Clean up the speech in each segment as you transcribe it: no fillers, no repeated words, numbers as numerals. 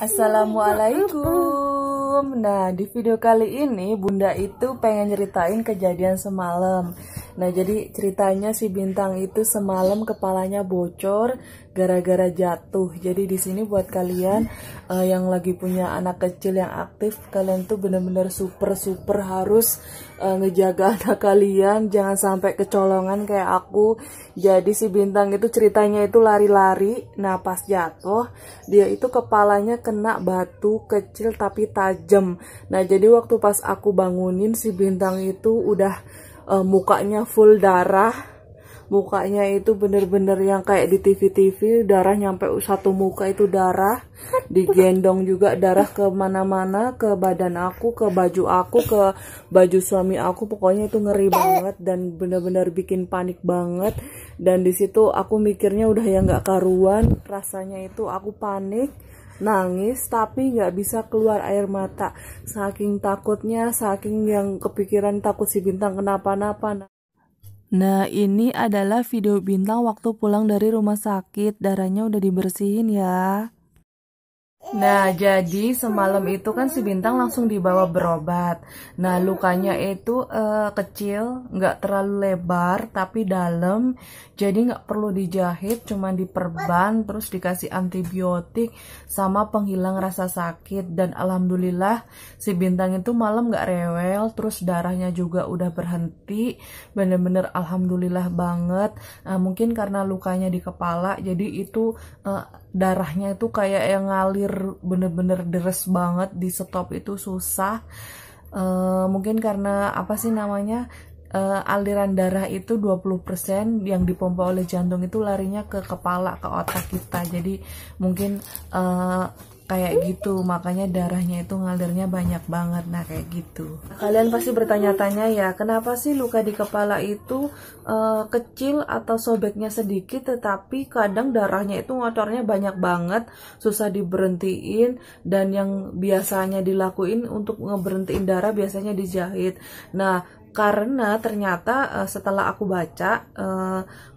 Assalamualaikum. Nah, di video kali ini Bunda itu pengen nyeritain kejadian semalam. Nah, jadi ceritanya si Bintang itu semalam kepalanya bocor gara-gara jatuh. Jadi di sini buat kalian yang lagi punya anak kecil yang aktif, kalian tuh bener-bener super harus ngejaga anak kalian, jangan sampai kecolongan kayak aku. Jadi si Bintang itu ceritanya itu lari-lari. Nah, pas jatuh dia itu kepalanya kena batu kecil tapi tajam. Nah, jadi waktu pas aku bangunin si Bintang itu udah mukanya full darah. Mukanya itu bener-bener yang kayak di TV-TV, darah nyampe satu muka itu darah. Digendong juga darah ke mana-mana, ke badan aku, ke baju aku, ke baju suami aku. Pokoknya itu ngeri banget dan bener-bener bikin panik banget. Dan di situ aku mikirnya udah ya nggak karuan, rasanya itu aku panik, nangis tapi nggak bisa keluar air mata. Saking takutnya, saking yang kepikiran takut si Bintang kenapa-napa. Nah, ini adalah video Bintang waktu pulang dari rumah sakit. Darahnya udah dibersihin ya. Nah, jadi semalam itu kan si Bintang langsung dibawa berobat. Nah, lukanya itu kecil, nggak terlalu lebar, tapi dalam. Jadi nggak perlu dijahit, cuma diperban, terus dikasih antibiotik, sama penghilang rasa sakit. Dan alhamdulillah si Bintang itu malam nggak rewel, terus darahnya juga udah berhenti. Bener-bener alhamdulillah banget. Nah, mungkin karena lukanya di kepala, jadi itu darahnya itu kayak yang ngalir bener-bener deres banget, di stop itu susah. Mungkin karena apa sih namanya, aliran darah itu 20% yang dipompa oleh jantung itu larinya ke kepala, ke otak kita. Jadi mungkin kayak gitu, makanya darahnya itu ngalirnya banyak banget. Nah, kayak gitu. Kalian pasti bertanya-tanya ya, kenapa sih luka di kepala itu kecil atau sobeknya sedikit, tetapi kadang darahnya itu ngocornya banyak banget, susah diberhentiin. Dan yang biasanya dilakuin untuk ngeberhentiin darah biasanya dijahit. Nah, karena ternyata setelah aku baca,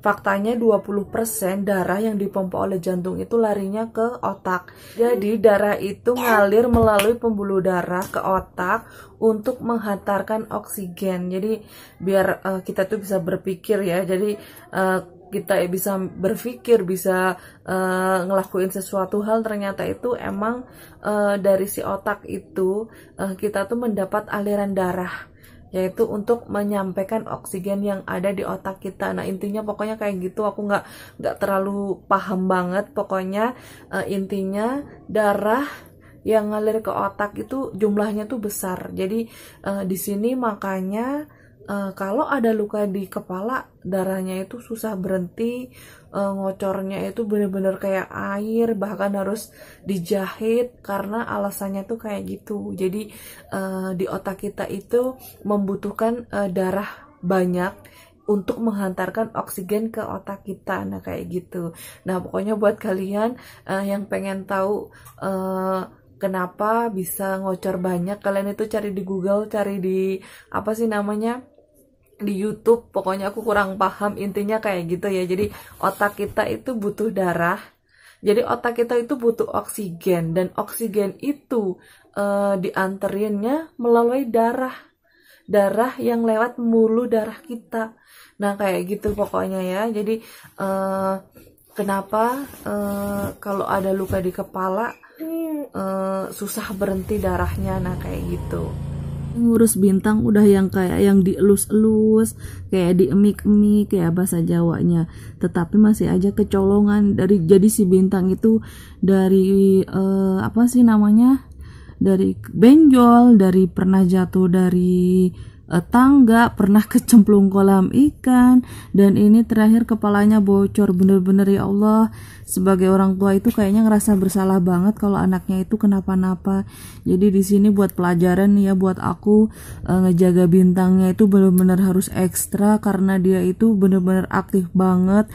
faktanya 20% darah yang dipompa oleh jantung itu larinya ke otak. Jadi darah itu ngalir melalui pembuluh darah ke otak untuk menghantarkan oksigen. Jadi biar kita tuh bisa berpikir ya. Jadi kita bisa berpikir, bisa ngelakuin sesuatu hal, ternyata itu emang dari si otak itu kita tuh mendapat aliran darah, yaitu untuk menyampaikan oksigen yang ada di otak kita. Nah, intinya pokoknya kayak gitu. Aku nggak terlalu paham banget. Pokoknya intinya darah yang ngalir ke otak itu jumlahnya tuh besar. Jadi di sini makanya kalau ada luka di kepala, darahnya itu susah berhenti, ngocornya itu bener-bener kayak air, bahkan harus dijahit karena alasannya tuh kayak gitu. Jadi di otak kita itu membutuhkan darah banyak untuk menghantarkan oksigen ke otak kita. Nah, kayak gitu. Nah, pokoknya buat kalian yang pengen tahu kenapa bisa ngocor banyak, kalian itu cari di Google, cari di apa sih namanya, di YouTube. Pokoknya aku kurang paham, intinya kayak gitu ya. Jadi otak kita itu butuh darah, jadi otak kita itu butuh oksigen, dan oksigen itu dianterinnya melalui darah yang lewat pembuluh darah kita. Nah, kayak gitu pokoknya ya. Jadi kenapa kalau ada luka di kepala susah berhenti darahnya. Nah, kayak gitu. Ngurus Bintang udah yang kayak yang dielus-elus, kayak diemik-emik, kayak bahasa Jawanya, tetapi masih aja kecolongan. Jadi si Bintang itu dari apa sih namanya, dari benjol, dari pernah jatuh dari tangga, pernah kecemplung kolam ikan, dan ini terakhir kepalanya bocor. Bener-bener ya Allah, sebagai orang tua itu kayaknya ngerasa bersalah banget kalau anaknya itu kenapa-napa. Jadi di sini buat pelajaran nih ya, buat aku, ngejaga Bintangnya itu bener-bener harus ekstra, karena dia itu bener-bener aktif banget.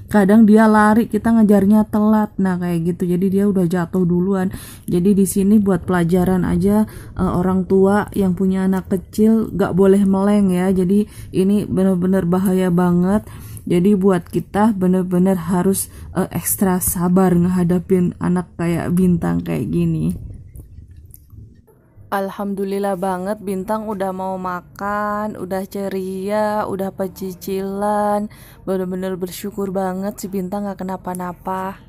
Kadang dia lari, kita ngejarnya telat. Nah, kayak gitu. Jadi dia udah jatuh duluan. Jadi di sini buat pelajaran aja, orang tua yang punya anak kecil gak boleh meleng ya. Jadi ini bener-bener bahaya banget. Jadi buat kita bener-bener harus ekstra sabar ngehadapin anak kayak Bintang kayak gini. Alhamdulillah banget Bintang udah mau makan, udah ceria, udah pecicilan. Bener-bener bersyukur banget si Bintang gak kenapa-napa.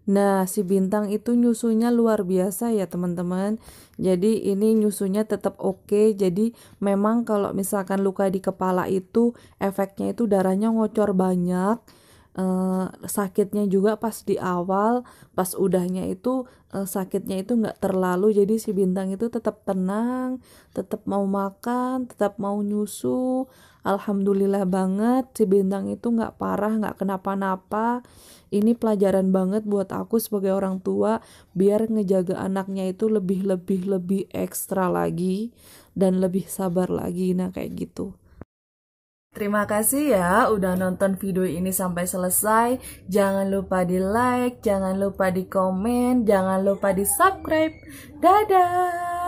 Nah, si Bintang itu nyusunya luar biasa ya teman-teman. Jadi ini nyusunya tetap oke. Jadi memang kalau misalkan luka di kepala itu efeknya itu darahnya ngocor banyak. Sakitnya juga pas di awal, pas udahnya itu sakitnya itu nggak terlalu. Jadi si Bintang itu tetap tenang, tetap mau makan, tetap mau nyusu. Alhamdulillah banget si Bintang itu nggak parah, nggak kenapa-napa. Ini pelajaran banget buat aku sebagai orang tua, biar ngejaga anaknya itu lebih ekstra lagi dan lebih sabar lagi. Nah kayak gitu. Terima kasih ya udah nonton video ini sampai selesai. Jangan lupa di like, jangan lupa di komen, jangan lupa di subscribe. Dadah!